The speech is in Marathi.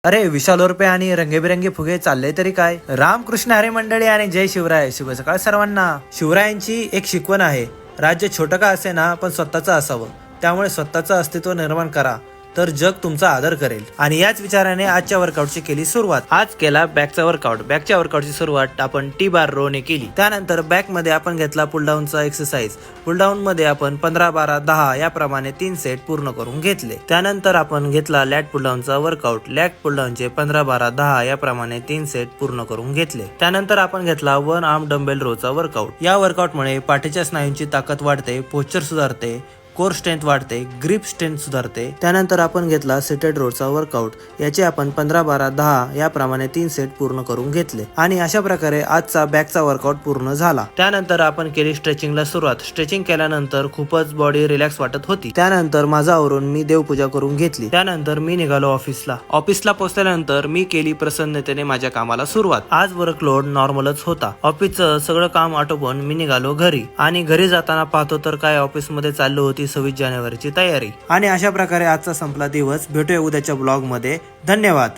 अरे विशाल रुपये आणि रंगीबेरंगी फुगे चालले तरी काय. रामकृष्ण हरी मंडळी आणि जय शिवराय. शुभ सकाळ सर्वांना. शिवरायांची एक शिकवण आहे, राज्य छोटं का असे ना पण स्वतःचं असावं. त्यामुळे स्वतःचं अस्तित्व निर्माण करा तर जग तुमचा आदर करेल. आणि याच विचाराने आजच्या वर्कआउटची केली सुरुवात. आज केला बॅकचा वर्कआउट. बॅकच्या वर्कआउटची सुरुवात आपण टी बार रो ने केली. त्यानंतर बॅक मध्ये आपण घेतला पुल डाऊनचा एक्सरसाइज. पुल डाऊन मध्ये आपण 15 12 10 याप्रमाणे 3 सेट पूर्ण करून घेतले. त्यानंतर आपण घेतला लॅट पुल डाऊनचा वर्कआउट. लॅट पुल डाऊनचे 15 12 10 याप्रमाणे 3 सेट पूर्ण करून घेतले. त्यानंतर आपण घेतला one arm dumbbell Rochak workout. या वर्कआउटमुळे पाठीच्या स्नायूंची ताकद वाढते, पोश्चर सुधारते, कोर स्ट्रेंथ वाढते, ग्रिप स्ट्रेंथ सुधारते. त्यानंतर आपण घेतला सिटेड रोडचा वर्कआउट. याचे आपण 15 12 10 याप्रमाणे 3 सेट पूर्ण करून घेतले. आणि अशा प्रकारे आजचा बॅकचा वर्कआउट पूर्ण झाला. त्यानंतर आपण केली स्ट्रेचिंगला सुरुवात. स्ट्रेचिंग केल्यानंतर खूपच बॉडी रिलॅक्स वाटत होती. त्यानंतर माझं आवरून मी देवपूजा करून घेतली. त्यानंतर मी निघालो ऑफिसला. ऑफिसला पोहोचल्यानंतर मी केली प्रसन्नतेने माझ्या कामाला सुरुवात. आज वर्कलोड नॉर्मलच होता. ऑफिसचं सगळं काम आटोपून मी निघालो घरी. आणि घरी जाताना पाहतो तर काय ऑफिसमध्ये चाललो होती 26 जानेवारीची तयारी. आणि अशा प्रकारे आजचा संपला दिवस. भेटूया उद्याच्या ब्लॉग मध्ये. धन्यवाद.